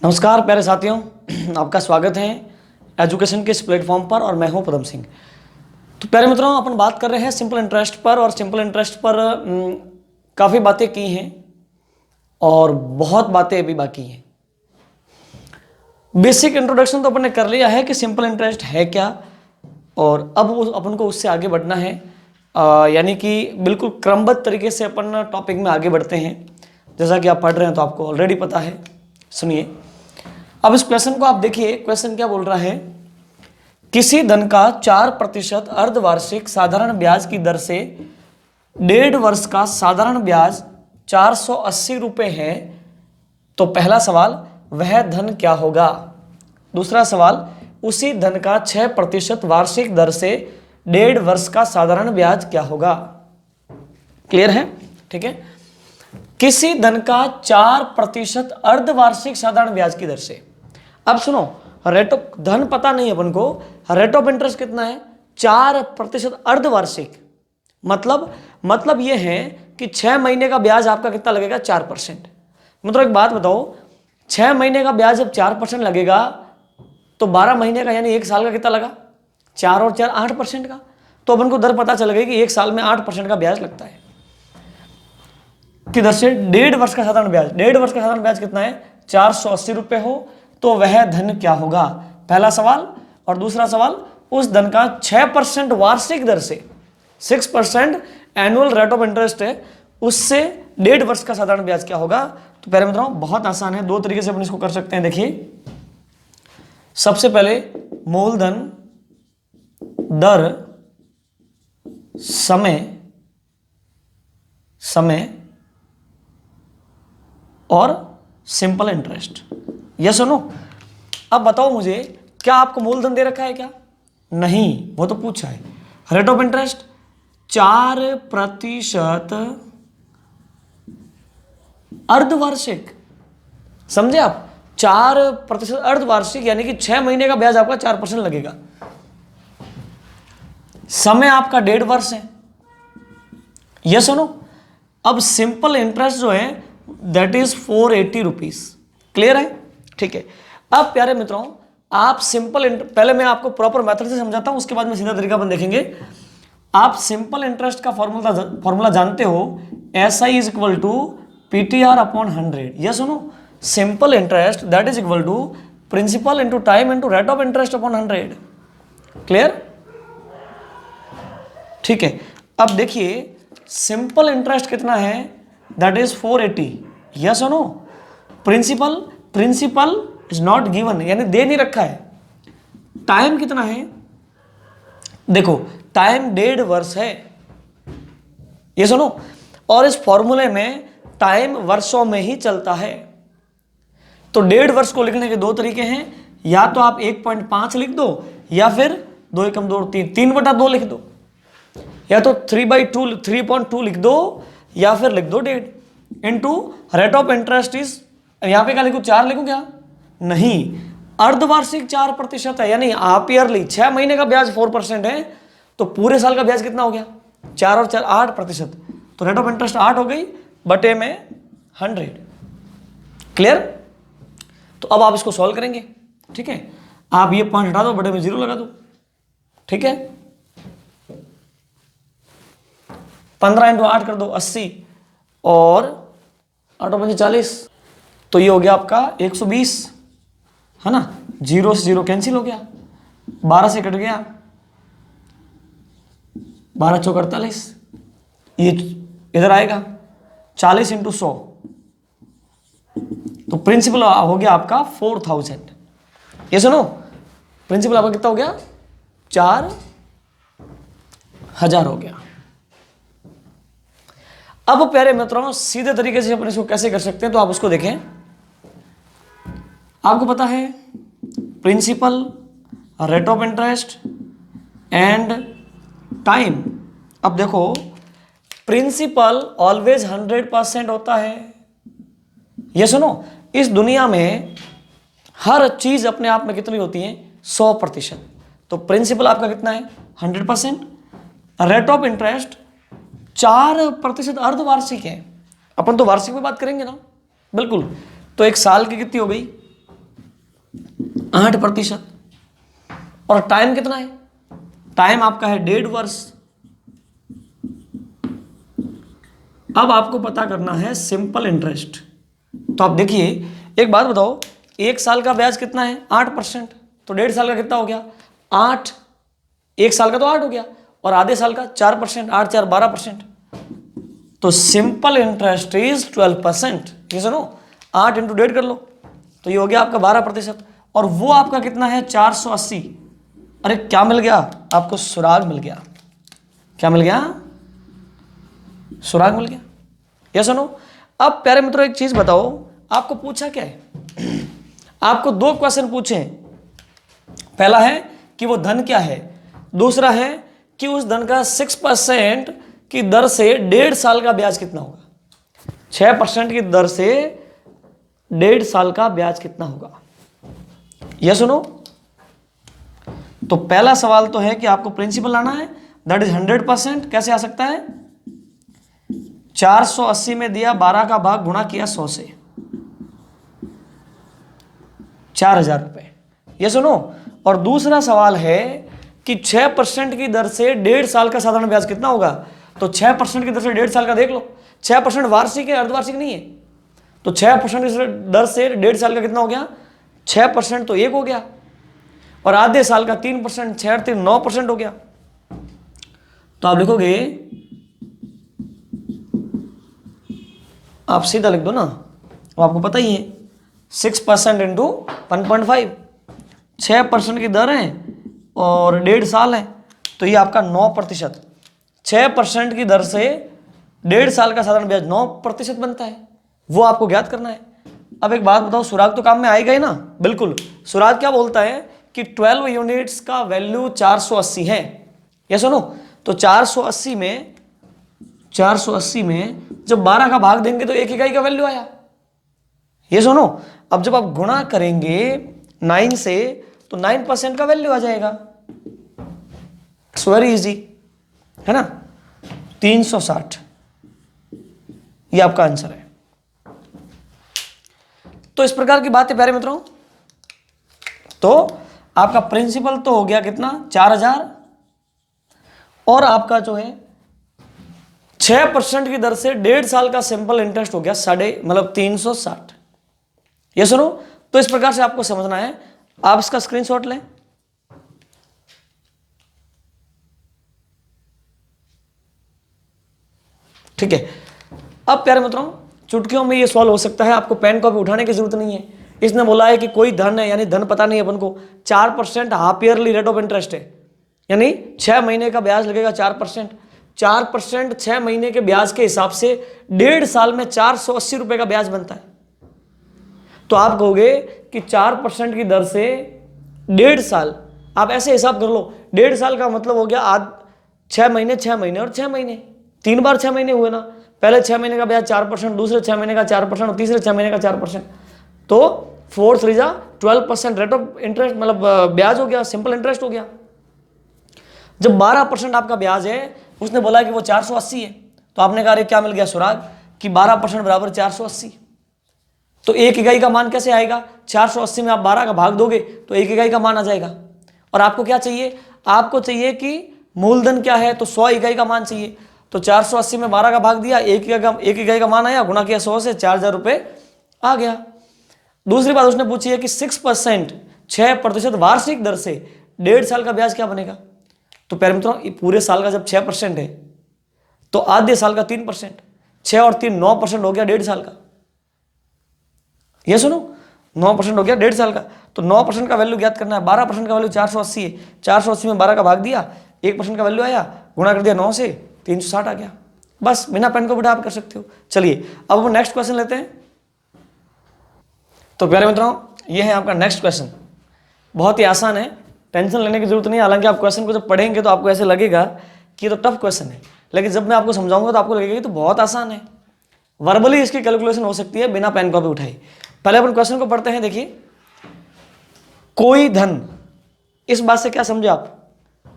नमस्कार प्यारे साथियों, आपका स्वागत है एजुकेशन के इस प्लेटफॉर्म पर और मैं हूं पदम सिंह। तो प्यारे मित्रों, अपन बात कर रहे हैं सिंपल इंटरेस्ट पर और सिंपल इंटरेस्ट पर काफ़ी बातें की हैं और बहुत बातें अभी बाकी हैं। बेसिक इंट्रोडक्शन तो अपन ने कर लिया है कि सिंपल इंटरेस्ट है क्या, और अब अपन को उससे आगे बढ़ना है। यानी कि बिल्कुल क्रमबद्ध तरीके से अपन टॉपिक में आगे बढ़ते हैं। जैसा कि आप पढ़ रहे हैं तो आपको ऑलरेडी पता है। सुनिए, अब इस क्वेश्चन को आप देखिए। क्वेश्चन क्या बोल रहा है? किसी धन का 4% अर्धवार्षिक साधारण ब्याज की दर से 1.5 वर्ष का साधारण ब्याज 480 रुपये है, तो पहला सवाल, वह धन क्या होगा? दूसरा सवाल, उसी धन का 6% वार्षिक दर से 1.5 वर्ष का साधारण ब्याज क्या होगा? क्लियर है? ठीक है। किसी धन का 4% अर्धवार्षिक साधारण ब्याज की दर से। अब सुनो, रेट ऑफ धन पता नहीं अपन को, रेट ऑफ इंटरेस्ट कितना है? 4% अर्धवार्षिक। मतलब ये है कि 6 महीने का ब्याज आपका कितना लगेगा? 4%। मतलब एक बात बताओ, 6 महीने का ब्याज जब 4% लगेगा तो 12 महीने का यानी 1 साल का कितना लगा? 4 और 4 8% का। तो अपन को दर पता चल गई कि 1 साल में 8% का ब्याज लगता है। किधर से? 1.5 वर्ष का साधारण ब्याज। 1.5 वर्ष का साधारण ब्याज कितना है? 480 रुपये हो, तो वह धन क्या होगा? पहला सवाल। और दूसरा सवाल, उस धन का 6% वार्षिक दर से, 6% एनुअल रेट ऑफ इंटरेस्ट है, उससे 1.5 वर्ष का साधारण ब्याज क्या होगा? तो पहले बताओ, बहुत आसान है, 2 तरीके से अपन इसको कर सकते हैं। देखिए, सबसे पहले मूलधन दर समय और सिंपल इंटरेस्ट। यस और नो? अब बताओ मुझे, क्या आपको मूलधन दे रखा है क्या? नहीं, वो तो पूछा है। रेट ऑफ इंटरेस्ट 4% अर्धवार्षिक। समझे आप? 4% अर्धवार्षिक यानी कि 6 महीने का ब्याज आपका 4% लगेगा। समय आपका 1.5 वर्ष है। यस और नो? अब सिंपल इंटरेस्ट जो है दैट इज 480 रुपीज। क्लियर है? ठीक है। अब प्यारे मित्रों, आप पहले मैं आपको प्रॉपर मेथड से समझाता हूं, उसके बाद में सीधा तरीका अपन देखेंगे। आप सिंपल इंटरेस्ट का फॉर्मूला जानते हो, SI is equal to PTR upon 100। Yes और no? Simple interest that is equal to principal into time into rate of interest upon 100। Clear? ठीक है। अब देखिए, सिंपल इंटरेस्ट कितना है? That is 480। यस और no? Principal is not given, यानी दे नहीं रखा है। टाइम कितना है? देखो, टाइम 1.5 वर्ष है। ये सुनो, और इस फॉर्मूले में टाइम वर्षों में ही चलता है। तो 1.5 वर्ष को लिखने के 2 तरीके हैं। या तो आप 1.5 लिख दो, या फिर 2 एकम 2 3, 3/2 लिख दो, या तो 3/2 लिख दो, या फिर लिख दो 1.5 into rate of interest is, यहां पे क्या लिखूं? 4 लिखूं क्या? नहीं, अर्धवार्षिक 4% है, यानी आप ईयरली 6 महीने का ब्याज 4% है, तो पूरे साल का ब्याज कितना हो गया? 4 और 4 8%। तो रेट ऑफ इंटरेस्ट 8 हो गई बटे में 100। क्लियर? तो अब आप इसको सॉल्व करेंगे। ठीक है, आप ये 5 हटा दो, बटे में 0 लगा दो। ठीक है, 15 इंटू 8 कर दो 80, और 8 और 5 40, तो ये हो गया आपका 120, है ना? 0 से 0 कैंसिल हो गया, 12 से कट गया, 12 चौक 48, ये इधर आएगा 40 इंटू 100, तो प्रिंसिपल हो गया आपका 4000। ये सुनो, प्रिंसिपल आपका कितना हो गया? 4000 हो गया। अब प्यारे मित्रों, सीधे तरीके से अपन इसको कैसे कर सकते हैं, तो आप उसको देखें। आपको पता है principal, rate of interest and time. अब देखो, प्रिंसिपल ऑलवेज 100% होता है। ये सुनो, इस दुनिया में हर चीज अपने आप में कितनी होती है? 100%। तो प्रिंसिपल आपका कितना है? 100%। रेट ऑफ इंटरेस्ट 4% अर्धवार्षिक है। अपन तो वार्षिक में बात करेंगे ना, बिल्कुल। तो 1 साल की कितनी हो गई? 8%। और टाइम कितना है? टाइम आपका है 1.5 वर्ष। अब आपको पता करना है सिंपल इंटरेस्ट। तो आप देखिए, एक बात बताओ, 1 साल का ब्याज कितना है? 8%। तो 1.5 साल का कितना हो गया? 8। 1 साल का तो 8 हो गया, और आधे साल का 4%। 8 4 12%। तो सिंपल इंटरेस्ट इज 12%। ये सुनो, 8 इंटू 1.5 कर लो, तो ये हो गया आपका 12%। और वो आपका कितना है? 480। अरे क्या मिल गया आपको? सुराग मिल गया। क्या मिल गया? सुराग मिल गया। ये सुनो, अब प्यारे मित्रों एक चीज बताओ, आपको पूछा क्या है? आपको 2 क्वेश्चन पूछे हैं। पहला है कि वो धन क्या है, दूसरा है कि उस धन का 6% की दर से 1.5 साल का ब्याज कितना होगा। 6% की दर से 1.5 साल का ब्याज कितना होगा? यह सुनो, तो पहला सवाल तो है कि आपको प्रिंसिपल लाना है, दैट इज 100%। कैसे आ सकता है? 480 में दिया 12 का भाग गुणा किया 100 से, 4000 रुपए। ये सुनो, और दूसरा सवाल है कि 6% की दर से 1.5 साल का साधारण ब्याज कितना होगा। तो 6% की दर से 1.5 साल का देख लो, 6% वार्षिक है, अर्धवार्षिक नहीं है। तो 6% की दर से 1.5 साल का कितना हो गया? 6% तो 1 हो गया, और आधे साल का 3%, 6 3 9% हो गया। तो आप लिखोगे, आप सीधा लिख दो ना, वो आपको पता ही है, 6% इंटू 1.5, 6% की दर है और 1.5 साल है, तो ये आपका 9%। 6% की दर से 1.5 साल का साधारण ब्याज 9% बनता है, वो आपको ज्ञात करना है। अब एक बात बताओ, सुराग तो काम में आएगा ही ना? बिल्कुल। सुराग क्या बोलता है कि 12 यूनिट्स का वैल्यू 480 है। ये सुनो, तो 480 में जब 12 का भाग देंगे तो 1 इकाई का वैल्यू आया। ये सुनो, अब जब आप गुणा करेंगे 9 से तो 9% का वैल्यू आ जाएगा। इट्स वेरी इजी, है ना? 360 ये आपका आंसर है। तो इस प्रकार की बात है प्यारे मित्रों। तो आपका प्रिंसिपल तो हो गया कितना? 4000, और आपका जो है 6% की दर से 1.5 साल का सिंपल इंटरेस्ट हो गया 360। ये सुनो, तो इस प्रकार से आपको समझना है। आप इसका स्क्रीनशॉट लें। ठीक है। अब प्यारे मित्रों, चुटकियों में ये सवाल हो सकता है, आपको पेन कॉपी उठाने की जरूरत नहीं है। इसने बोला है कि कोई धन है, यानी धन पता नहीं है अपन को, 4% half yearly rate of interest है, यानी 6 महीने का ब्याज लगेगा 4%। 4% 6 महीने के ब्याज के हिसाब से 1.5 साल में 480 रुपए का ब्याज बनता है। तो आप कहोगे कि 4% की दर से 1.5 साल, आप ऐसे हिसाब कर लो, 1.5 साल का मतलब हो गया 6 महीने 6 महीने और 6 महीने, 3 बार 6 महीने हुए ना। पहले 6 महीने का ब्याज 4%, दूसरे 6 महीने का 4% और तीसरे 6 महीने का 4%, तो 4 3 12% रेट ऑफ इंटरेस्ट, मतलब ब्याज हो गया, सिंपल इंटरेस्ट हो गया। जब 12% आपका ब्याज है, उसने बोला कि वो 480 है, तो आपने कहा क्या मिल गया सुराग कि 12% बराबर 480। तो 1 इकाई का मान कैसे आएगा? 480 में आप 12 का भाग दोगे तो 1 इकाई का मान आ जाएगा। और आपको क्या चाहिए? आपको चाहिए कि मूलधन क्या है, तो 100 इकाई का मान चाहिए। तो 480 में 12 का भाग दिया, 1 इकाई का मान आया, गुणा किया 100 से, 4000 रुपये आ गया। दूसरी बात उसने पूछी है कि 6% वार्षिक दर से 1.5 साल का ब्याज क्या बनेगा। तो प्यारे मित्रों, पूरे साल का जब 6% है तो आधे साल का 3%, 6 और 3 9% हो गया 1.5 साल का। ये सुनो, 9% हो गया 1.5 साल का। तो 9% का वैल्यू ज्ञात करना है। 12% का वैल्यू 480 है, 480 में 12 का भाग दिया, 1% का वैल्यू आया, गुणा कर दिया 9 से, 360 आ गया। बस बिना पेन को बिठा आप कर सकते हो। चलिए अब हम नेक्स्ट क्वेश्चन लेते हैं। तो प्यारे मित्रों, ये है आपका नेक्स्ट क्वेश्चन। बहुत ही आसान है, टेंशन लेने की जरूरत नहीं है। हालांकि आप क्वेश्चन को जब पढ़ेंगे तो आपको ऐसे लगेगा कि ये तो टफ क्वेश्चन है, लेकिन जब मैं आपको समझाऊंगा तो आपको लगेगा कि तो बहुत आसान है। वर्बली इसकी कैलकुलेशन हो सकती है बिना पेन कॉपी उठाए। पहले अपन क्वेश्चन को पढ़ते हैं। देखिए, कोई धन, इस बात से क्या समझे आप?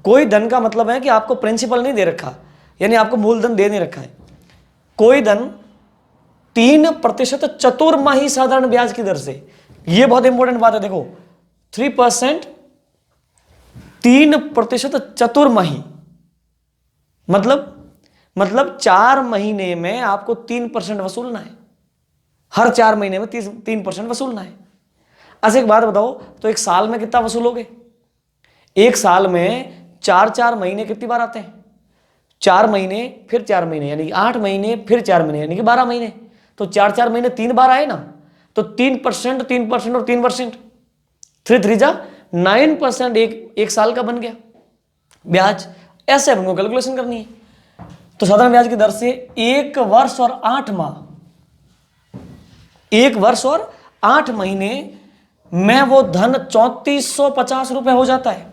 कोई धन का मतलब है कि आपको प्रिंसिपल नहीं दे रखा, यानी आपको मूलधन दे नहीं रखा है। कोई धन 3% चतुर्माही साधारण ब्याज की दर से, यह बहुत इंपॉर्टेंट बात है। देखो, 3%, 3% चतुर्माही, मतलब 4 महीने में आपको 3% वसूलना है। हर 4 महीने में 3% वसूलना है। अच्छा एक बात बताओ, तो एक साल में कितना वसूलोगे? एक साल में 4 महीने कितनी बार आते हैं? 4 महीने फिर 4 महीने यानी कि 8 महीने फिर 4 महीने यानी कि 12 महीने। तो 4 महीने 3 बार आए ना, तो 3% 3% और 3%, 3 3 जा 9% एक साल का बन गया ब्याज। ऐसे हमको कैलकुलेशन करनी है। तो साधारण ब्याज की दर से 1 वर्ष और 8 माह, 1 वर्ष और 8 महीने में वो धन 3450 रुपए हो जाता है।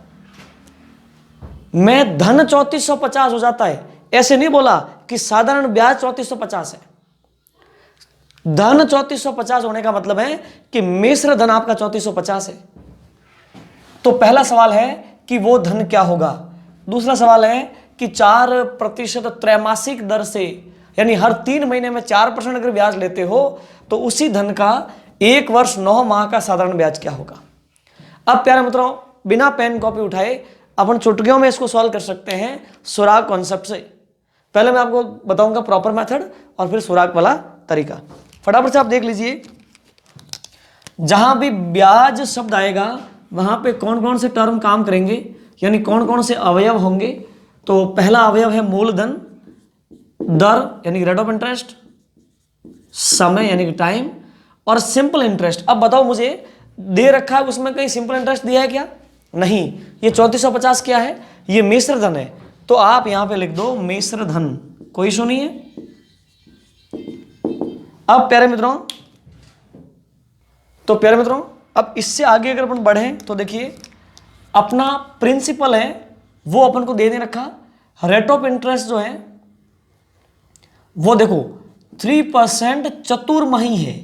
मैं धन 3450 हो जाता है। ऐसे नहीं बोला कि साधारण ब्याज 3450 है। धन 3450 होने का मतलब है कि मिश्र धन आपका 3450 है। तो पहला सवाल है कि वो धन क्या होगा। दूसरा सवाल है कि 4% त्रैमासिक दर से, यानी हर 3 महीने में 4% अगर ब्याज लेते हो तो उसी धन का 1 वर्ष 9 माह का साधारण ब्याज क्या होगा। अब प्यारे मित्रों, बिना पेन कॉपी उठाए अपन चुटकियों में इसको सॉल्व कर सकते हैं सुराग कॉन्सेप्ट से। पहले मैं आपको बताऊंगा प्रॉपर मेथड और फिर सुराग वाला तरीका। फटाफट से आप देख लीजिए, जहां भी ब्याज शब्द आएगा वहां पे कौन कौन से टर्म काम करेंगे, यानी कौन कौन से अवयव होंगे। तो पहला अवयव है मूलधन, दर यानी रेट ऑफ इंटरेस्ट, समय यानी कि टाइम, और सिंपल इंटरेस्ट। अब बताओ मुझे, दे रखा है उसमें कहीं सिंपल इंटरेस्ट दिया है क्या? नहीं। ये 3450 क्या है? ये मिश्र धन है। तो आप यहां पे लिख दो मिश्र धन, कोई इशू नहीं है। अब प्यारे मित्रों, अब इससे आगे अगर अपन बढ़े तो देखिए, अपना प्रिंसिपल है वो अपन को दे रखा। रेट ऑफ इंटरेस्ट जो है वो देखो 3% चतुर्माही है।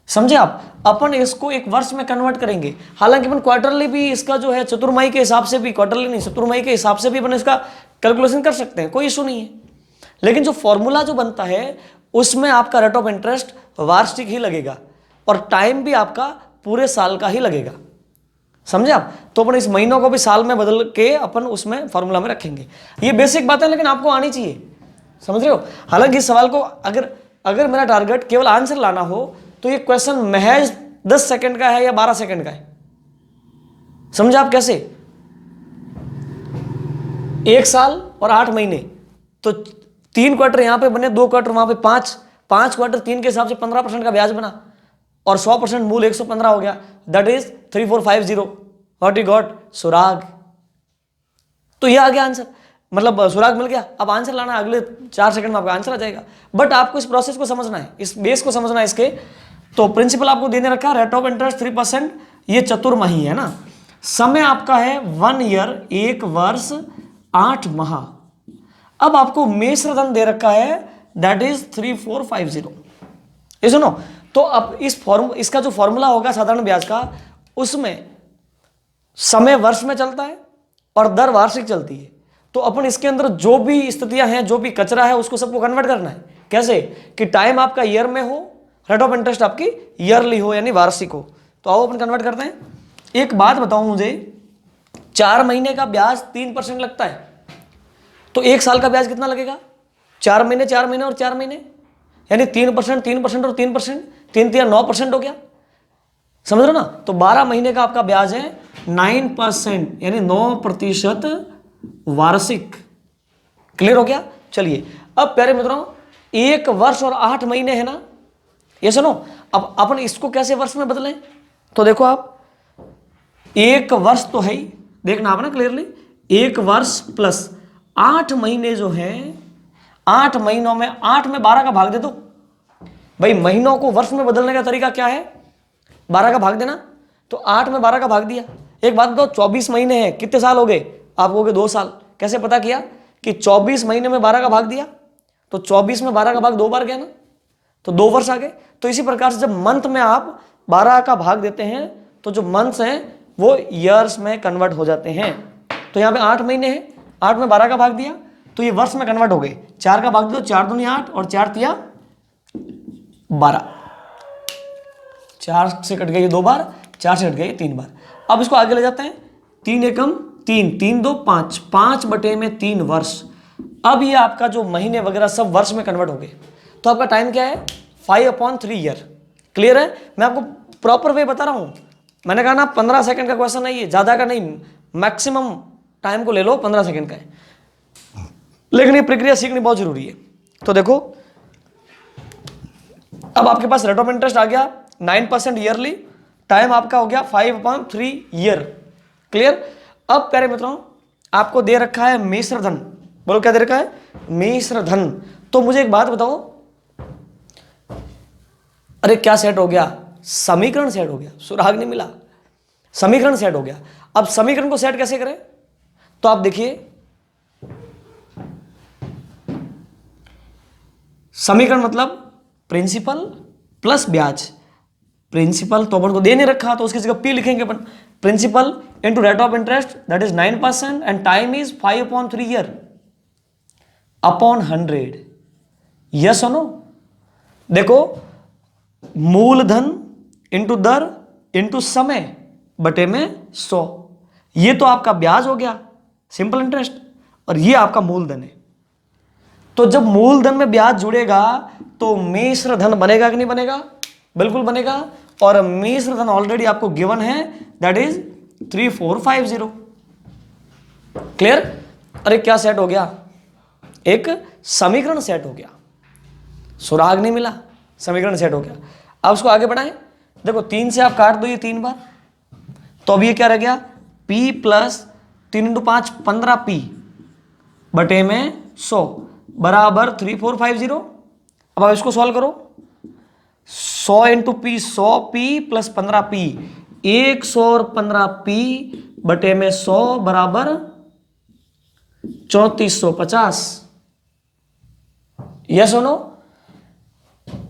समझे आप? अपन इसको एक वर्ष में कन्वर्ट करेंगे। हालांकि अपन क्वार्टरली भी इसका जो है, चतुर्माही के हिसाब से भी, क्वार्टरली नहीं चतुर्माही के हिसाब से भी अपन इसका कैलकुलेशन कर सकते हैं, कोई इशू नहीं है। लेकिन जो फॉर्मूला जो बनता है उसमें आपका रेट ऑफ इंटरेस्ट वार्षिक ही लगेगा और टाइम भी आपका पूरे साल का ही लगेगा। समझे आप? तो अपन इस महीनों को भी साल में बदल के अपन उसमें फॉर्मूला में रखेंगे। ये बेसिक बात है, लेकिन आपको आनी चाहिए। समझ रहे हो? हालांकि इस सवाल को अगर मेरा टारगेट केवल आंसर लाना हो तो ये क्वेश्चन महज 10 सेकंड का है या 12 सेकंड का है। समझे आप कैसे? 1 साल और 8 महीने, तो 3 क्वार्टर यहां पे बने, 2 क्वार्टर वहां पे, 5 क्वार्टर 3 के हिसाब से 15% का ब्याज बना और 100% मूल 115 हो गया। That is 3450। What you got? सुराग। तो ये आ गया आंसर, मतलब सुराग मिल गया। अब आंसर लाना, अगले 4 सेकंड में आपका आंसर आ जाएगा। बट आपको इस प्रोसेस को समझना है, इस बेस को समझना है इसके। तो प्रिंसिपल आपको देने रखा, रेट ऑफ इंटरेस्ट 3%, ये चतुर्माही है ना। समय आपका है 1 ईयर, 1 वर्ष 8 माह। अब आपको मिश्र धन दे रखा है, दैट इज 3450। ये सुनो, तो अब इसका जो फॉर्मूला होगा साधारण ब्याज का, उसमें समय वर्ष में चलता है और दर वार्षिक चलती है। तो अपन इसके अंदर जो भी स्थितियां हैं, जो भी कचरा है, उसको सबको कन्वर्ट करना है। कैसे? कि टाइम आपका ईयर में हो, रेट ऑफ इंटरेस्ट आपकी ईयरली हो यानी वार्षिक हो। तो आओ अपन कन्वर्ट करते हैं। एक बात बताऊं मुझे, 4 महीने का ब्याज 3% लगता है, तो 1 साल का ब्याज कितना लगेगा? 4 महीने 4 महीने और 4 महीने, यानी 3% 3% और 3%, 3 3 9% हो गया। समझ रहे हो ना? तो 12 महीने का आपका ब्याज है 9%, यानी 9% वार्षिक। क्लियर हो गया? चलिए, अब प्यारे मित्रों, 1 वर्ष और 8 महीने है ना, ये सुनो। अब अपन इसको कैसे वर्ष में बदलें? तो देखो आप, 1 वर्ष तो है ही, देखना आप ना क्लियरली, 1 वर्ष प्लस 8 महीने जो है, 8 महीनों में 8 में 12 का भाग दे दो। भाई महीनों को वर्ष में बदलने का तरीका क्या है? 12 का भाग देना। तो 8 में 12 का भाग दिया। एक बात बताओ, 24 महीने हैं, कितने साल हो गए? आप कहोगे 2 साल। कैसे पता किया कि 24 महीने में 12 का भाग दिया? तो 24 में 12 का भाग 2 बार गया ना, तो 2 वर्ष आ गए। तो इसी प्रकार से जब मंथ में आप 12 का भाग देते हैं तो जो मंथ्स हैं वो ईयर्स में कन्वर्ट हो जाते हैं। तो यहाँ पे 8 महीने हैं, 8 में 12 का भाग दिया तो ये वर्ष में कन्वर्ट हो गए। 4 का भाग दो, 4 दूनी 8 और 4 तिया 12, 4 से कट गए 2 बार, 4 से घट गया ये 3 बार। अब इसको आगे ले जाते हैं, 3 एकम 3, 3 2 5, 5 बटे में 3 वर्ष। अब ये आपका जो महीने वगैरह सब वर्ष में कन्वर्ट हो गए, तो आपका टाइम क्या है 5/3 ईयर। क्लियर है? मैं आपको प्रॉपर वे बता रहा हूं। मैंने कहा ना 15 सेकंड का क्वेश्चन है ये, ज्यादा का नहीं, मैक्सिमम टाइम को ले लो 15 सेकंड का है, लेकिन ये प्रक्रिया सीखनी बहुत जरूरी है। तो देखो अब आपके पास रेट ऑफ इंटरेस्ट आ गया 9% ईयरली, टाइम आपका हो गया 5/3 ईयर। क्लियर? अब प्यारे मित्रों आपको दे रखा है मिश्र धन। बोलो क्या दे रखा है? मिश्र धन। तो मुझे एक बात बताओ, अरे क्या सेट हो गया? समीकरण सेट हो गया, सुराग नहीं मिला, समीकरण सेट हो गया। अब समीकरण को सेट कैसे करें? तो आप देखिए, समीकरण मतलब प्रिंसिपल प्लस ब्याज। प्रिंसिपल तो अपन को दे नहीं रखा, तो उसकी जगह पी लिखेंगे अपन। Principal into rate of interest that is 9% and time is 5/3 year upon 100। Yes और नो? देखो, मूलधन इंटू दर इंटू समय बटे में 100, ये तो आपका ब्याज हो गया, सिंपल इंटरेस्ट, और ये आपका मूलधन है। तो जब मूलधन में ब्याज जुड़ेगा तो मिश्र धन बनेगा कि नहीं बनेगा? बिल्कुल बनेगा। और मिश्र धन ऑलरेडी आपको गिवन है, दैट इज 3450। क्लियर? अरे क्या सेट हो गया? एक समीकरण सेट हो गया, सुराग नहीं मिला, समीकरण सेट हो गया। अब उसको आगे बढ़ाएं। देखो 3 से आप काट दो ये 3 बार, तो अब ये क्या रह गया? P प्लस 3 × 5 15P बटे में 100 बराबर 3450। अब आप इसको सॉल्व करो, 100 × P 100P प्लस 15P 100 और 15P बटे में 100 बराबर 3450। यस और नो?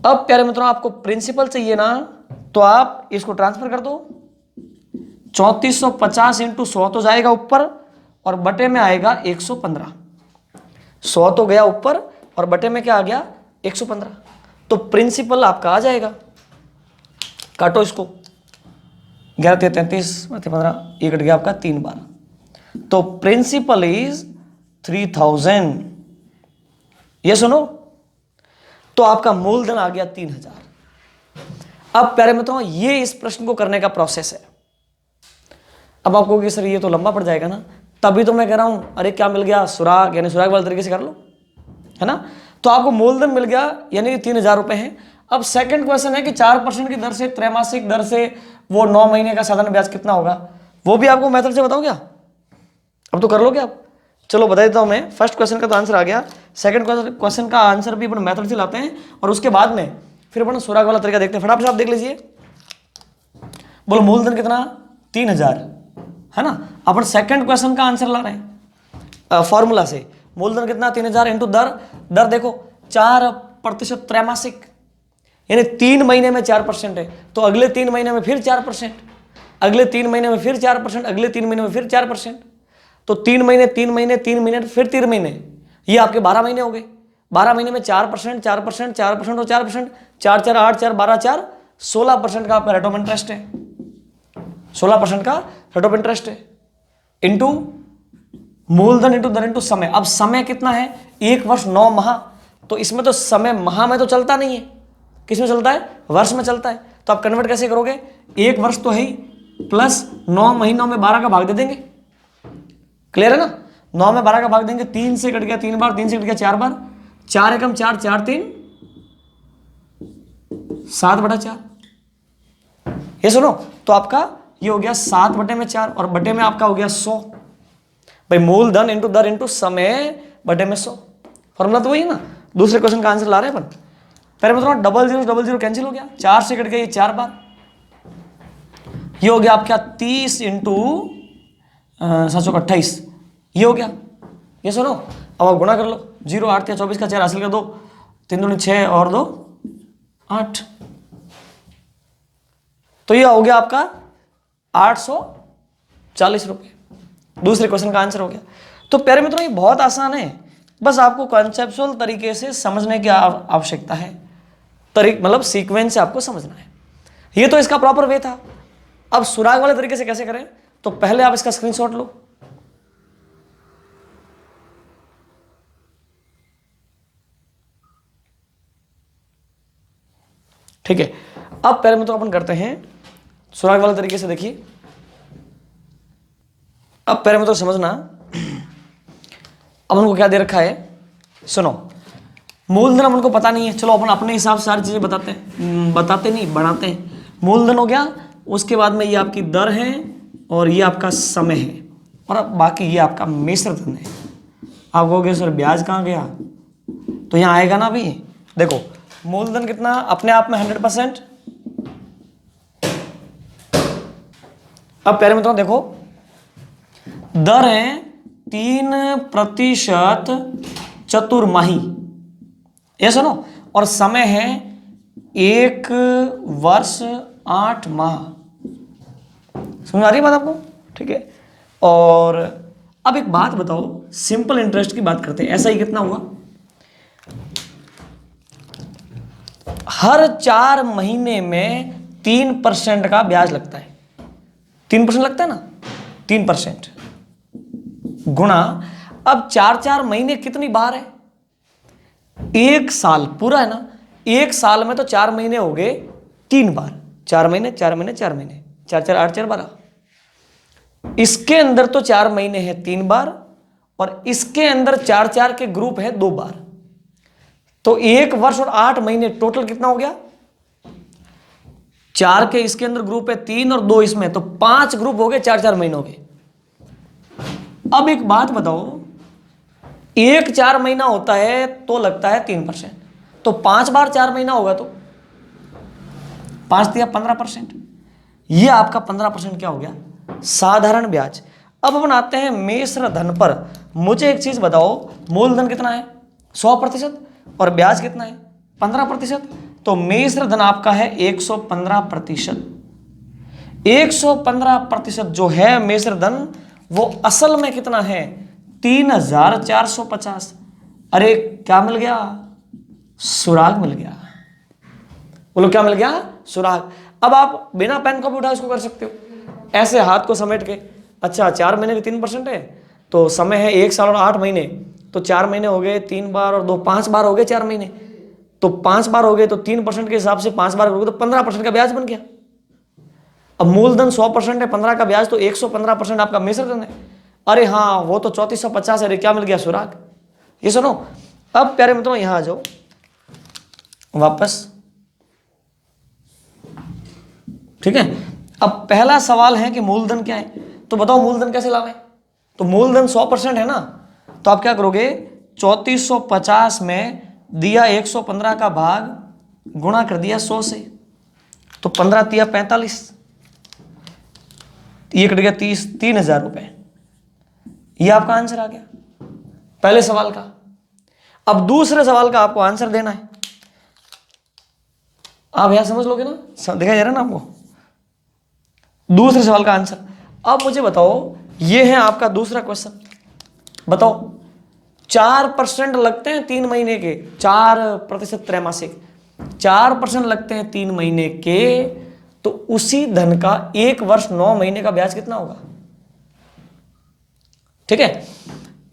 अब प्यारे मित्रों आपको प्रिंसिपल चाहिए ना, तो आप इसको ट्रांसफर कर दो। 3450 × 100 तो जाएगा ऊपर और बटे में आएगा 115। 100 तो गया ऊपर और बटे में क्या आ गया? 115। तो प्रिंसिपल आपका आ जाएगा। काटो इसको, 11 × 33 15, ये कट गया आपका 3 बार। तो प्रिंसिपल इज 3000। ये सुनो, तो आपका मूलधन आ गया 3000। अब प्यारे मित्रों ये इस प्रश्न को करने का प्रोसेस है। अब आपको कि सर ये तो लंबा पड़ जाएगा ना, तभी तो मैं कह रहा हूं अरे क्या मिल गया, सुराग, यानी सुराग वाले तरीके से कर लो, है ना। तो आपको मूलधन मिल गया, यानी 3000 रुपए है। अब सेकंड क्वेश्चन है कि 4% की दर से, त्रैमासिक दर से वो 9 महीने का साधारण ब्याज कितना होगा, वो भी आपको मेथड से बताऊं क्या? अब तो कर लोगे आप? चलो बता देता हूं मैं। फर्स्ट क्वेश्चन का तो आंसर आ गया, सेकंड क्वेश्चन का आंसर भी अपन मेथड से लाते हैं, और उसके बाद में फिर अपन सुराग वाला तरीका देखते हैं। फटाफट आप देख लीजिए। बोलो मूलधन कितना? 3000, है ना। अपन सेकंड क्वेश्चन का आंसर ला रहे हैं फॉर्मूला से। मूलधन कितना? 3000 इंटू दर। दर देखो 4% त्रैमासिक, यानी 3 महीने में 4% है, तो अगले 3 महीने में फिर 4%, अगले 3 महीने में फिर 4%, अगले 3 महीने में फिर 4%। तो 3 महीने 3 महीने 3 महीने फिर 3 महीने, ये आपके 12 महीने हो गए। 12 महीने में 4%, 4%, 4% और 4%, 4 4 8 4 12 4 16% का आपका रेट ऑफ इंटरेस्ट है। 16% का रेट ऑफ इंटरेस्ट है इंटू मूलधन इंटू दर इंटू समय। अब समय कितना है? 1 वर्ष 9 माह। तो इसमें तो समय माह में तो चलता नहीं है, किस में चलता है? वर्ष में चलता है। तो आप कन्वर्ट कैसे करोगे? 1 वर्ष तो है ही, प्लस 9 महीनों में 12 का भाग दे देंगे। क्लियर है ना? 9 में 12 का भाग देंगे, 3 से कट गया 3 बार, 3 से कट गया 4 बार, 4 एकम 4 4 3 7/4। ये सुनो, तो आपका ये हो गया 7 बटे में 4 और बटे में आपका हो गया 100। भाई मूलधन इंटू दर इंटू समय बटे में 100। फॉर्मूला तो वही है ना। दूसरे क्वेश्चन का आंसर ला रहे हैं अपन। पहले मतलब 00 कैंसिल हो गया, 4 से कट गया ये 4 बार, ये हो गया आपका 30 इंटू 728, ये हो गया। ये सुनो, अब आप गुणा कर लो, 0 8 या 24 का 4 हासिल कर दो, 3 दूनी 6 और 2 8, तो ये हो गया आपका 840 रुपए। दूसरे क्वेश्चन का आंसर हो गया। तो प्यारे मित्रों ये बहुत आसान है, बस आपको कॉन्सेप्चुअल तरीके से समझने की आवश्यकता है, मतलब सीक्वेंस से आपको समझना है। ये तो इसका प्रॉपर वे था। अब सुराग वाले तरीके से कैसे करें, तो पहले आप इसका स्क्रीनशॉट लो, ठीक है। अब पहले में तो अपन करते हैं सुराग वाले तरीके से। देखिए अब पहले में तो समझना, अब उनको क्या दे रखा है, सुनो। मूलधन अपन को पता नहीं है, चलो अपन अपने हिसाब से सारी चीजें बताते हैं, बताते नहीं बढ़ाते हैं। मूलधन हो गया, उसके बाद में ये आपकी दर है और ये आपका समय है, और अब बाकी ये आपका मिश्र धन है। आप कहोगे सर ब्याज कहाँ गया, तो यहाँ आएगा ना अभी। देखो मूलधन कितना अपने आप में 100%। अब पहले में तो देखो दर है 3% चतुर्माही, ये सुनो, और समय है 1 वर्ष 8 माह। समझ आ रही है बात आपको, ठीक है। और अब एक बात बताओ, सिंपल इंटरेस्ट की बात करते हैं। ऐसा ही कितना हुआ, हर 4 महीने में 3% का ब्याज लगता है। 3% लगता है ना, 3% गुणा, अब 4 महीने कितनी बार है, 1 साल पूरा है ना। 1 साल में तो 4 महीने हो गए 3 बार, 4 महीने 4 महीने 4 महीने, 4 4 8 4 12। इसके अंदर तो 4 महीने हैं 3 बार, और इसके अंदर 4 4 के ग्रुप है 2 बार। तो 1 वर्ष और 8 महीने टोटल कितना हो गया, 4 के इसके अंदर ग्रुप है 3 और 2 इसमें, तो 5 ग्रुप हो गए, 4 4 महीनों के। अब एक बात बताओ, 1 4 महीना होता है तो लगता है 3%, तो 5 बार 4 महीना होगा तो 5 दिया 15%। ये आपका 15% क्या हो गया, साधारण ब्याज। अब अपन आते हैं मिश्र धन पर। मुझे एक चीज बताओ, मूलधन कितना है 100% और ब्याज कितना है 15%, तो मिश्र धन आपका है 115%। 115% जो है मिश्र धन, वो असल में कितना है 3450। अरे क्या मिल गया, सुराग मिल गया। बोलो क्या मिल गया, सुराग। अब आप बिना पेन को भी उठा इसको कर सकते हो, ऐसे हाथ को समेट के। अच्छा 4 महीने के 3% है, तो समय है 1 साल और 8 महीने, तो 4 महीने हो गए 3 बार और 2 5 बार हो गए 4 महीने, तो 5 बार हो गए, तो 3% के हिसाब से 5 बार करोगे तो 15% का ब्याज बन गया। अब मूलधन 100% है, 15 का ब्याज, तो 115% आपका मिश्र धन है। अरे हाँ वो तो 3450 है, अरे क्या मिल गया, सुराग। ये सुनो, अब प्यारे मित्रों यहां आ जाओ वापस, ठीक है। अब पहला सवाल है कि मूलधन क्या है, तो बताओ मूलधन कैसे लावें। तो मूलधन 100% है ना, तो आप क्या करोगे, 3450 में दिया 115 का भाग, गुणा कर दिया 100 से, तो 15 तिया 45, ये कट गया 30, 3000 रुपए। ये आपका आंसर आ गया पहले सवाल का। अब दूसरे सवाल का आपको आंसर देना है। आप यहां समझ लोगे ना, दिखाई दे रहा है ना आपको दूसरे सवाल का आंसर। अब मुझे बताओ, ये है आपका दूसरा क्वेश्चन। बताओ 4% लगते हैं 3 महीने के, 4% त्रैमासिक, 4% लगते हैं 3 महीने के, तो उसी धन का 1 वर्ष 9 महीने का ब्याज कितना होगा, ठीक है।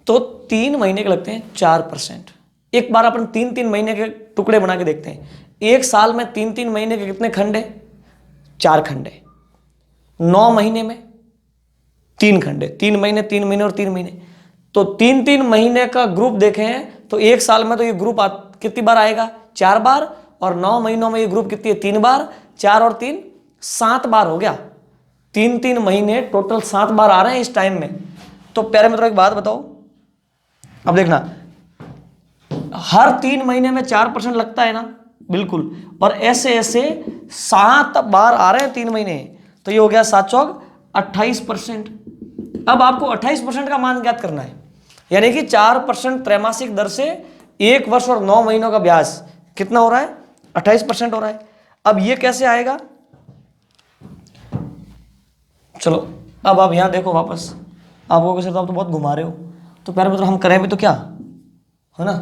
तो 3 महीने के लगते हैं 4%। एक बार अपन 3-3 महीने के टुकड़े बना के देखते हैं। 1 साल में 3-3 महीने के कितने खंड है, 4 खंड है। 9 महीने में 3 खंड है, 3 महीने 3 महीने और 3 महीने, तो 3-3 महीने का ग्रुप देखें तो 1 साल में तो ये ग्रुप कितनी बार आएगा, 4 बार, और 9 महीनों में ये ग्रुप कितनी है, 3 बार, 4 और 3 7 बार हो गया। 3-3 महीने टोटल 7 बार आ रहे हैं इस टाइम में। तो प्यारे मित्रों एक बात बताओ, अब देखना, हर 3 महीने में 4% लगता है ना, बिल्कुल, और ऐसे ऐसे 7 बार आ रहे हैं 3 महीने, तो ये हो गया 7 चौक 28%। अब आपको 28% का मान ज्ञात करना है, यानी कि 4% त्रैमासिक दर से 1 वर्ष और 9 महीनों का ब्याज कितना हो रहा है, 28% हो रहा है। अब ये कैसे आएगा, चलो अब आप यहां देखो वापस, आपको कैसे आप तो बहुत घुमा रहे हो, तो प्यारे मित्रों हम करें भी तो क्या है ना,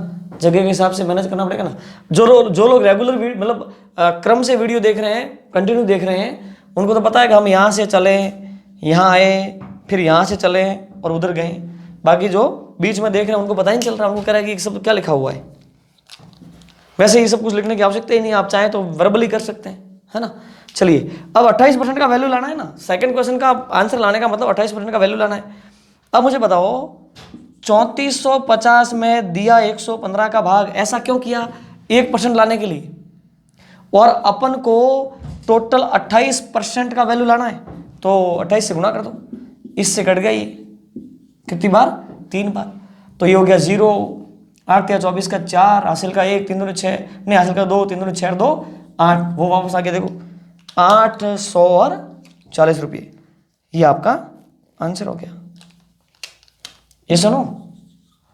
जगह के हिसाब से मैनेज करना पड़ेगा ना। जो लोग रेगुलर मतलब क्रम से वीडियो देख रहे हैं, कंटिन्यू देख रहे हैं, उनको तो पता है कि हम यहाँ से चले, यहाँ आए, फिर यहाँ से चले और उधर गए। बाकी जो बीच में देख रहे हैं उनको पता ही नहीं चल रहा, उनको कह रहा है कि सब क्या लिखा हुआ है। वैसे ये सब कुछ लिखने की आवश्यकता ही नहीं, आप चाहें तो वर्बली कर सकते हैं, है ना। चलिए अब 28% का वैल्यू लाना है ना, सेकंड क्वेश्चन का आंसर लाने का मतलब 28% का वैल्यू लाना है। अब मुझे बताओ 3450 में दिया 115 का भाग, ऐसा क्यों किया? 1% लाने के लिए, और अपन को टोटल 28% का वैल्यू लाना है, तो 28 से गुणा कर दो, इससे कट गया ये कितनी बार? 3 बार। तो ये हो गया 0, 8 या 24 का 4, हासिल का 1, 3 दूनी 6, नहीं हासिल का 2, 3 दूनी 6, 2 8, वो वापस आ गया देखो 840 रुपये। ये आपका आंसर हो गया, ये सुनो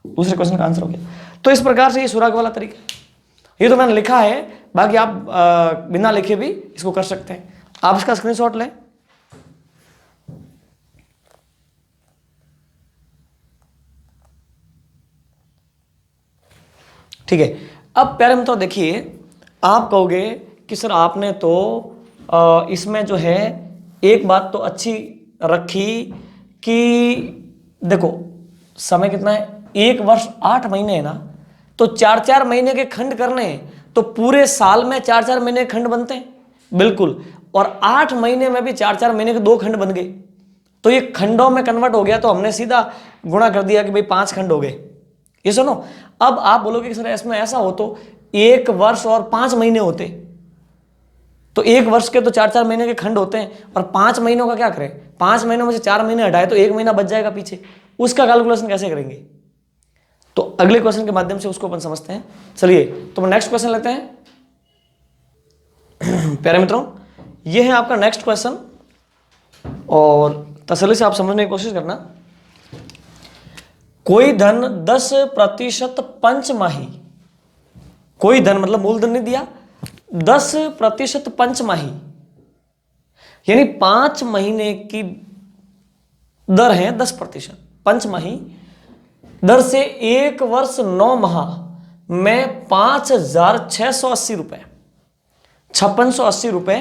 दूसरे क्वेश्चन का आंसर हो गया। तो इस प्रकार से ये सुराग वाला तरीका, ये तो मैंने लिखा है, बाकी आप बिना लिखे भी इसको कर सकते हैं। आप इसका स्क्रीनशॉट लें। ठीक है। अब प्यारे मित्रों देखिए, आप कहोगे कि सर आपने तो इसमें जो है एक बात तो अच्छी रखी कि देखो समय कितना है, 1 वर्ष 8 महीने है ना, तो 4-4 महीने के खंड करने हैं, तो पूरे साल में 4-4 महीने के खंड बनते हैं, बिल्कुल। और 8 महीने में भी 4-4 महीने के 2 खंड बन गए, तो ये खंडों में कन्वर्ट हो गया, तो हमने सीधा गुणा कर दिया कि भाई 5 खंड हो गए। ये सुनो, अब आप बोलोगे कि सर इसमें ऐसा हो तो 1 वर्ष और 5 महीने होते, तो 1 वर्ष के तो 4-4 महीने के खंड होते हैं, और 5 महीनों का क्या करें? 5 महीनों में से 4 महीने हटाए तो 1 महीना बच जाएगा पीछे, उसका कैलकुलेशन कैसे करेंगे? तो अगले क्वेश्चन के माध्यम से उसको अपन समझते हैं। चलिए तो नेक्स्ट क्वेश्चन लेते हैं। प्यारे मित्रों, ये है आपका नेक्स्ट क्वेश्चन, और तसल्ली से आप समझने की कोशिश करना। कोई धन 10% पंचमाही, कोई धन मतलब मूलधन नहीं दिया, 10% पंचमाही यानी 5 महीने की दर है 10%, पंचमाही दर से 1 वर्ष 9 माह में 5,680 रुपए, 5680 रुपए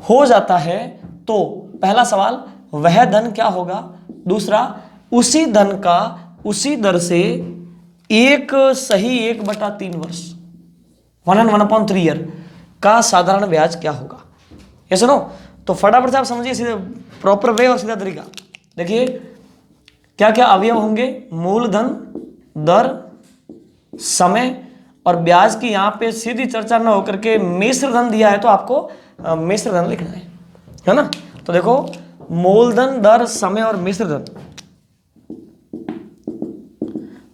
हो जाता है, तो पहला सवाल वह धन क्या होगा? दूसरा, उसी धन का उसी दर से 1/3 वर्ष 1/3 ईयर का साधारण ब्याज क्या होगा? ये सुनो, तो फटाफट से आप समझिए सीधे प्रॉपर वे और सीधा तरीका। देखिए क्या क्या अवयव होंगे? मूलधन, दर, समय और ब्याज की यहां पे सीधी चर्चा न होकर के मिश्र धन दिया है, तो आपको मिश्र धन लिखना है ना। तो देखो मूलधन, दर, समय और मिश्र धन,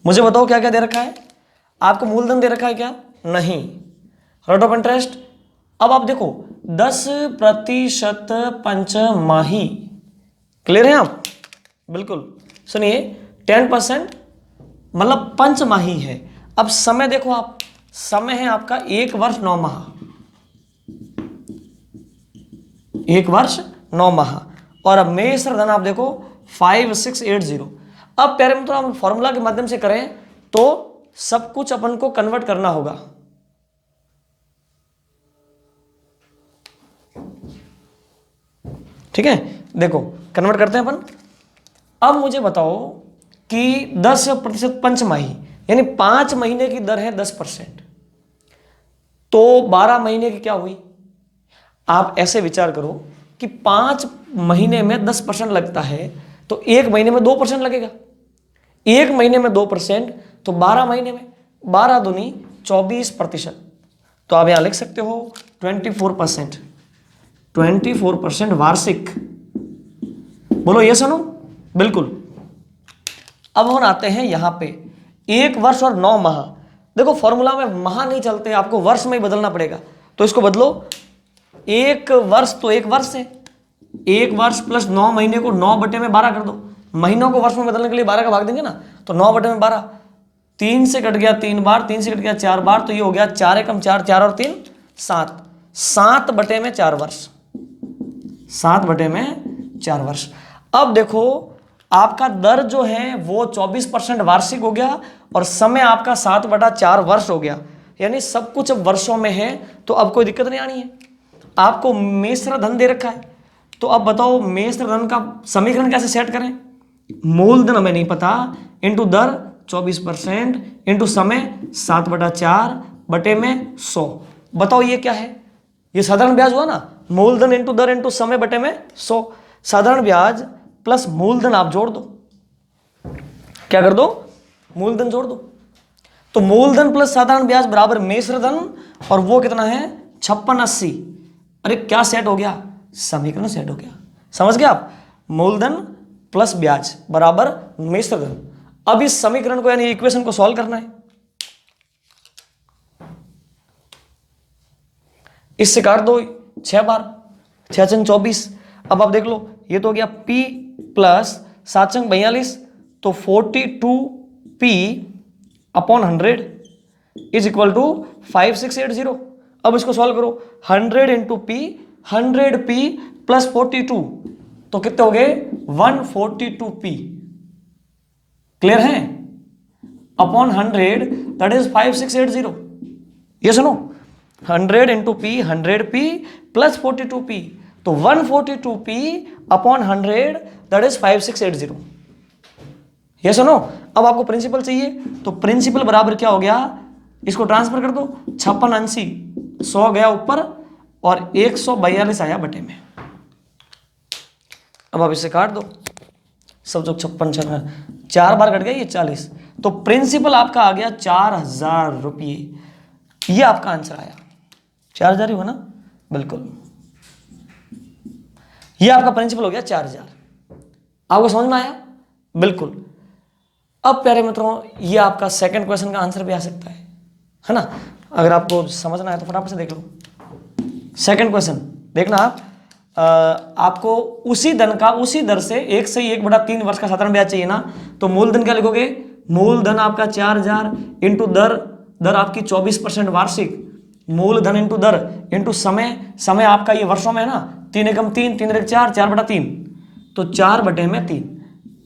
मुझे बताओ क्या क्या दे रखा है? आपको मूलधन दे रखा है क्या? नहीं। रेट ऑफ इंटरेस्ट, अब आप देखो 10% पंचमाही, क्लियर है आप? बिल्कुल। सुनिए 10% मतलब पंचमाही है। अब समय देखो आप, समय है आपका 1 वर्ष 9 माह, 1 वर्ष 9 माह, और अब मिश्र धन आप देखो 5680। अब प्यारे मित्रों हम फॉर्मूला के माध्यम से करें तो सब कुछ अपन को कन्वर्ट करना होगा। ठीक है, देखो कन्वर्ट करते हैं अपन। अब मुझे बताओ कि 10% पंचमाही यानी 5 महीने की दर है 10%, तो 12 महीने की क्या हुई? आप ऐसे विचार करो कि 5 महीने में 10% लगता है, तो 1 महीने में 2% लगेगा। 1 महीने में 2%, तो 12 महीने में 12 दूनी 24%। तो आप यहां लिख सकते हो 24%, 24% वार्षिक। बोलो ये सुनो, बिल्कुल। अब हम आते हैं यहां पे 1 वर्ष और 9 माह। देखो फॉर्मूला में माह नहीं चलते, आपको वर्ष में ही बदलना पड़ेगा, तो इसको बदलो। 1 वर्ष तो 1 वर्ष है, 1 वर्ष प्लस 9 महीने को 9/12 कर दो। महीनों को वर्ष में बदलने के लिए 12 का भाग देंगे ना, तो 9/12, 3 से कट गया 3 बार, 3 से कट गया 4 बार, तो ये हो गया 4 एकम 4, 4 और 3 7, 7/4 वर्ष, 7/4 वर्ष। अब देखो आपका दर जो है वो 24% वार्षिक हो गया, और समय आपका 7/4 वर्ष हो गया, यानी सब कुछ अब वर्षों में है, तो अब कोई दिक्कत नहीं आनी है। आपको मिश्र धन दे रखा है, तो अब बताओ मिश्र धन का समीकरण कैसे सेट करें। मूलधन हमें नहीं पता, इंटू दर 24% इंटू समय 7/4 बटे में 100। बताओ ये क्या है, ये साधारण ब्याज हुआ ना, मूलधन इंटू दर इंटू समय बटे में 100। साधारण ब्याज प्लस मूलधन आप जोड़ दो, क्या कर दो, मूलधन जोड़ दो। तो मूलधन प्लस साधारण ब्याज बराबर मिश्र धन, और वो कितना है 5680। अरे क्या सेट हो गया, समीकरण सेट हो गया। समझ गए आप, मूलधन प्लस ब्याज बराबर मिश्र धन। अब इस समीकरण को यानी इक्वेशन को सॉल्व करना है। इससे काट दो 6 बार, 6 छंग 24। अब आप देख लो, ये तो हो गया P प्लस 7 छंग 42, तो 42P upon 100 is equal to 5680। अब इसको सॉल्व करो, 100 इंटू P, 100P प्लस 42, तो कितने हो गए 142P। क्लियर है, अपॉन 100 दैट इज 5680। ये सुनो, 100 into P, 100P plus 42P, तो 142P अपॉन 100 दैट इज 5680। ये सुनो, अब आपको प्रिंसिपल चाहिए, तो प्रिंसिपल बराबर क्या हो गया, इसको ट्रांसफर कर दो, 5680, 100 गया ऊपर और 142 आया बटे में। अब आप इसे काट दो, सब जो 56 4 बार कट गया, ये 40, तो प्रिंसिपल आपका आ गया 4000 रुपये। ये आपका आंसर आया, 4000 ही हो ना, बिल्कुल। ये आपका प्रिंसिपल हो गया 4000। आपको समझ में आया, बिल्कुल। अब प्यारे मित्रों, ये आपका सेकंड क्वेश्चन का आंसर भी आ सकता है ना। अगर आपको समझना है तो फटाफट से देख लो। सेकंड क्वेश्चन देखना आप, आपको उसी धन का उसी दर से 1 से 1/3 वर्ष का साधारण ब्याज चाहिए ना, तो मूलधन क्या लिखोगे, मूलधन आपका 4000 इंटू दर आपकी 24% वार्षिक, मूलधन इंटू दर इंटू समय आपका ये वर्षों में है ना, 3 एकम 3, 3 एक 4, 4/3, तो 4 बटे में 3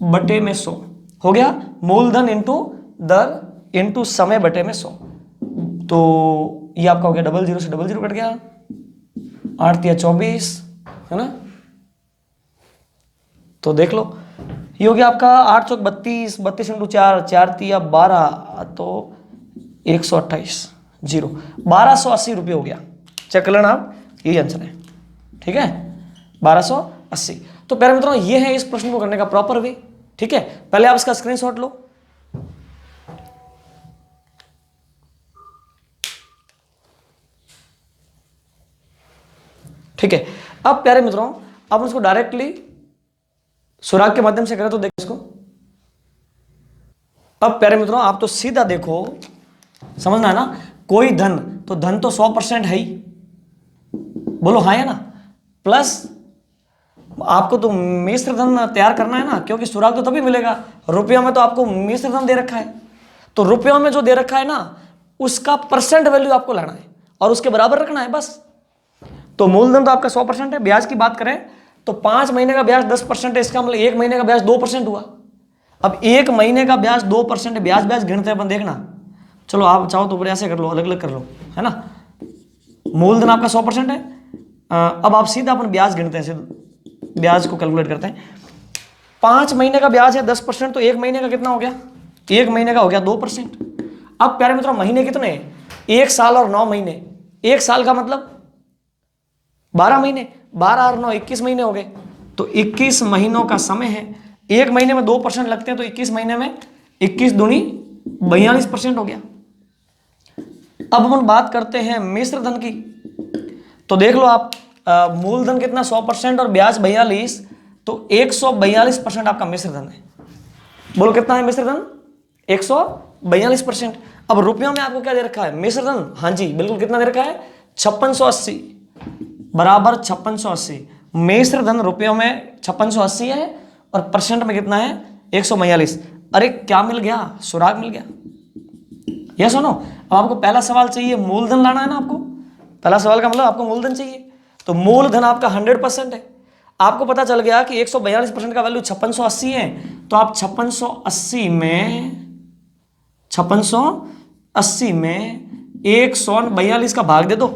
बटे में 100 हो गया। मूलधन इंटू दर इंटू समय बटे में 100, तो ये आपका हो गया 00 से 00 कट गया, 8 या 24 है ना। तो देख लो, ये हो गया आपका 8 चौक 32, 32 इंटू 4, 4 तिया 12, तो 128, 1280 रुपये हो गया। चेक कर लेना आप, यही आंसर है, ठीक है 1280। तो प्यारे मित्रों, ये है इस प्रश्न को करने का प्रॉपर वे, ठीक है। पहले आप इसका स्क्रीनशॉट लो, ठीक है। अब प्यारे मित्रों, आप उसको डायरेक्टली सुराग के माध्यम से करें तो देखो इसको। अब प्यारे मित्रों, आप तो सीधा देखो, समझना है ना, कोई धन, तो धन तो 100% है ही, बोलो हाँ है ना, प्लस आपको तो मिश्र धन तैयार करना है ना, क्योंकि सुराग तो तभी मिलेगा, रुपयों में तो आपको मिश्र धन दे रखा है, तो रुपयों में जो दे रखा है ना, उसका परसेंट वैल्यू आपको लाना है और उसके बराबर रखना है बस। तो मूलधन तो आपका 100% है। ब्याज की बात करें तो 5 महीने का ब्याज 10% है, इसका मतलब 1 महीने का ब्याज 2% हुआ। अब 1 महीने का ब्याज 2% ब्याज गिनते हैं अपन, देखना। चलो आप चाहो तो ऐसे कर लो, अलग अलग कर लो, है ना। मूलधन आपका 100% है। अब आप सीधा अपन ब्याज गिनते हैं, ब्याज को कैलकुलेट करते हैं। 5 महीने का ब्याज है 10%, तो 1 महीने का कितना हो गया, 1 महीने का हो गया 2%। अब प्यारे मित्रों, महीने कितने हैं, 1 साल और 9 महीने। 1 साल का मतलब 12 महीने, 12 और 9 21 महीने हो गए, तो 21 महीनों का समय है। 1 महीने में 2% लगते हैं, तो 21 महीने में 21 दूनी 42% हो गया। अब हम बात करते हैं मिश्र धन की, तो देख लो आप, मूलधन कितना 100% और ब्याज 42, तो 142% आपका मिश्र धन है। बोलो कितना है मिश्र धन, 142%। अब रुपयों में आपको क्या दे रखा है, मिश्र धन, हाँ जी बिल्कुल, कितना दे रखा है 5680 बराबर 5680। मिश्र धन रुपयों में 5680 है और परसेंट में कितना है 142। अरे क्या मिल गया, सुराग मिल गया। ये सुनो, अब आपको पहला सवाल चाहिए, मूलधन लाना है ना आपको, पहला सवाल का मतलब आपको मूलधन चाहिए, तो मूलधन आपका 100% है। आपको पता चल गया कि 142% का वैल्यू 5680 है, तो आप 5680 में 142 का भाग दे दो,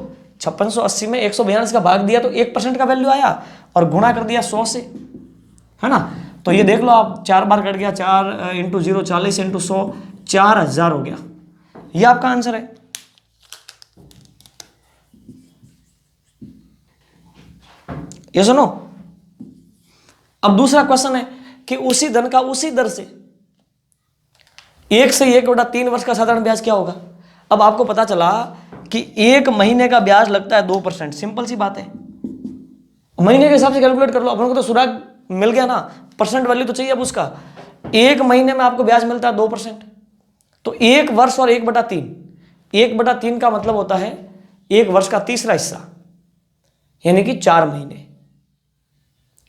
5680 में 142 का भाग दिया तो 1% का वैल्यू आया और गुणा कर दिया 100 से, है ना। तो ये देख लो आप, 4 बार कट गया, 4 इंटू 0 40 इंटू 100 4000 हो गया। ये आपका आंसर है। ये सुनो, अब दूसरा क्वेश्चन है कि उसी धन का उसी दर से 1 से 1/3 वर्ष का साधारण ब्याज क्या होगा। अब आपको पता चला कि 1 महीने का ब्याज लगता है 2%, सिंपल सी बात है, महीने के हिसाब से कैलकुलेट कर लो। अपन को तो सुराग मिल गया ना, परसेंट वैल्यू तो चाहिए अब उसका। 1 महीने में आपको ब्याज मिलता है 2%, तो 1 वर्ष और 1/3, 1/3 का मतलब होता है 1 वर्ष का तीसरा हिस्सा, यानी कि 4 महीने।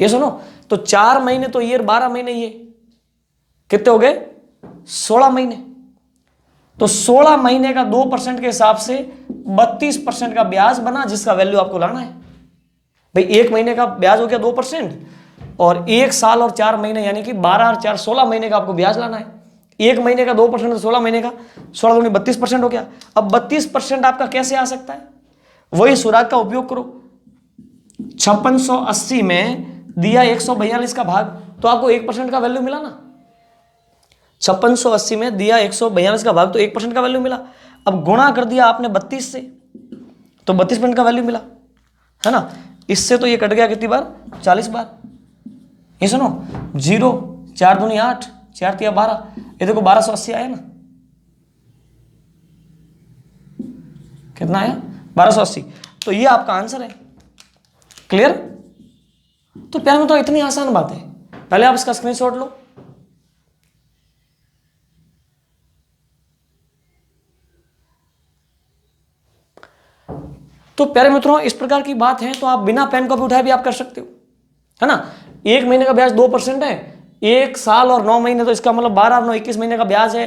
ये सुनो, तो 4 महीने तो ये 12 महीने, ये कितने हो गए 16 महीने। तो 16 महीने का 2% के हिसाब से 32% का ब्याज बना, जिसका वैल्यू आपको लाना है। भाई 1 महीने का ब्याज हो गया 2% और 1 साल और 4 महीने यानी कि 12 और 4 16 महीने का आपको ब्याज लाना है। 1 महीने का 2% तो 16 महीने का 16 दूनी 32% हो गया। अब 32% आपका कैसे आ सकता है, वही सुराग का उपयोग करो। 5680 में दिया 142 का भाग, तो आपको 1% का वैल्यू मिला ना। 5680 में दिया 142 का भाग तो 1% का वैल्यू मिला। अब गुणा कर दिया आपने 32 से, तो 32% का वैल्यू मिला, है ना। इससे तो ये कट गया कितनी बार, 40 बार। ये सुनो, 0 4 दूनी 8 4 तिया 12, ये देखो 1280 आया ना, कितना आया 1280। तो ये आपका आंसर है। क्लियर। तो प्यार में तो इतनी आसान बात है, पहले आप इसका स्क्रीनशॉट लो। तो प्यारे मित्रों, इस प्रकार की बात है तो आप बिना पेन कॉपी उठाए भी आप कर सकते हो, है ना। 1 महीने का ब्याज 2% है, 1 साल और 9 महीने, तो इसका मतलब 12 और 9 21 महीने का ब्याज है।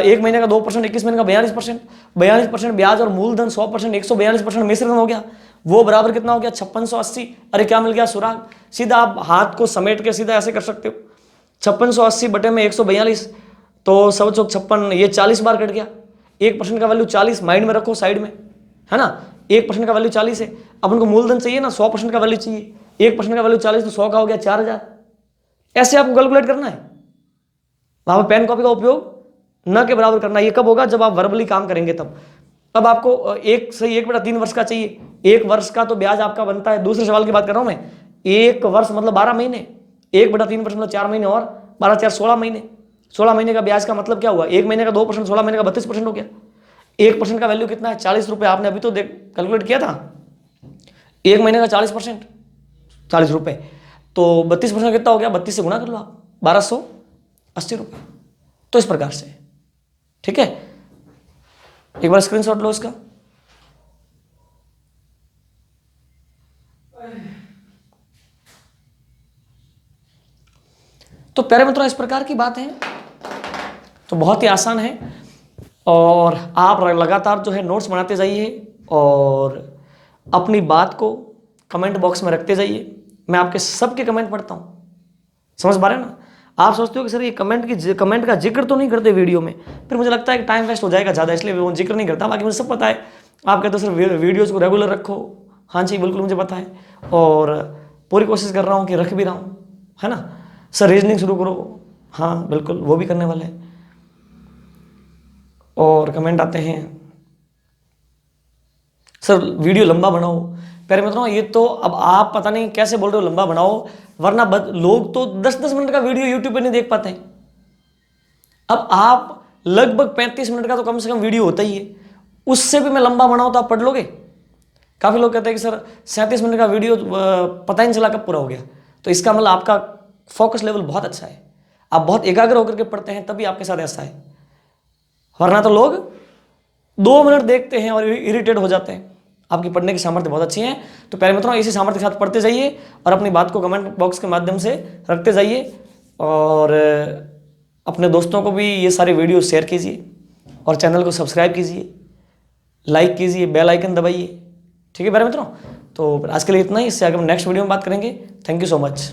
1 महीने का 2%, 21 महीने का 42%, 42% ब्याज और मूलधन 100%, 142% मिश्रण हो गया, वो बराबर कितना हो गया 5680। अरे क्या मिल गया सुराग। सीधा आप हाथ को समेट के सीधा ऐसे कर सकते हो, 5680 बटे में 142, तो 100 चौक 56, ये 40 बार कट गया। 1% का वैल्यू 40 माइंड में रखो साइड में, है ना। 1% का वैल्यू 40 है, अब उनको मूलधन चाहिए ना, 100% का वैल्यू चाहिए। 1% का वैल्यू 40 तो 100 का हो गया 4000। ऐसे आपको कैलकुलेट करना है, वहां पर पेन कॉपी का उपयोग न के बराबर करना। ये कब होगा, जब आप वर्बली काम करेंगे तब। अब आपको 1 से 1/3 वर्ष का चाहिए, 1 वर्ष का तो ब्याज आपका बनता है, दूसरे सवाल की बात कर रहा हूं मैं, 1 वर्ष मतलब 12 महीने, 1/3 वर्ष मतलब 4 महीने और 12 4 16 महीने। 16 महीने का ब्याज का मतलब क्या हुआ, 1 महीने का 2%, 16 महीने का 32% हो गया। 1% का वैल्यू कितना है 40 रुपए, आपने अभी तो देख कैलकुलेट किया था। 1 महीने का 40%, 40 रुपए, तो 32% कितना हो गया, 32 से गुणा कर लो आप, 1280 रुपए। तो इस प्रकार से, ठीक है। एक बार स्क्रीनशॉट लो इसका। तो प्यारे मित्रों, इस प्रकार की बात है, तो बहुत ही आसान है और आप लगातार जो है नोट्स बनाते जाइए और अपनी बात को कमेंट बॉक्स में रखते जाइए। मैं आपके सबके कमेंट पढ़ता हूँ, समझ पा रहे हैं ना। आप सोचते हो कि सर ये कमेंट का जिक्र तो नहीं करते वीडियो में, फिर मुझे लगता है कि टाइम वेस्ट हो जाएगा ज़्यादा, इसलिए वो जिक्र नहीं करता। बाकी मुझे सब पता है, आप कहते हो सर वीडियोज़ को रेगुलर रखो, हाँ जी बिल्कुल मुझे पता है और पूरी कोशिश कर रहा हूँ कि रख भी रहा हूँ, है ना। सर रीजनिंग शुरू करो, हाँ बिल्कुल वो भी करने वाले हैं। और कमेंट आते हैं सर वीडियो लंबा बनाओ। प्यारे मित्रों, ये तो अब आप पता नहीं कैसे बोल रहे हो लंबा बनाओ, वरना लोग तो 10-10 मिनट का वीडियो यूट्यूब पे नहीं देख पाते हैं। अब आप लगभग 35 मिनट का तो कम से कम वीडियो होता ही है, उससे भी मैं लंबा बनाऊं तो आप पढ़ लोगे। काफ़ी लोग कहते हैं कि सर 37 मिनट का वीडियो पता ही नहीं चला कब पूरा हो गया। तो इसका मतलब आपका फोकस लेवल बहुत अच्छा है, आप बहुत एकाग्र होकर के पढ़ते हैं, तभी आपके साथ ऐसा है। वरना तो लोग 2 मिनट देखते हैं और इरिटेट हो जाते हैं। आपकी पढ़ने की सामर्थ्य बहुत अच्छी है। तो प्यारे मित्रों, इसी सामर्थ्य के साथ पढ़ते जाइए और अपनी बात को कमेंट बॉक्स के माध्यम से रखते जाइए और अपने दोस्तों को भी ये सारे वीडियो शेयर कीजिए और चैनल को सब्सक्राइब कीजिए, लाइक कीजिए, बेल आइकन दबाइए। ठीक है प्यारे मित्रों, तो आज के लिए इतना ही। इससे आगे हम नेक्स्ट वीडियो में बात करेंगे। Thank you so much.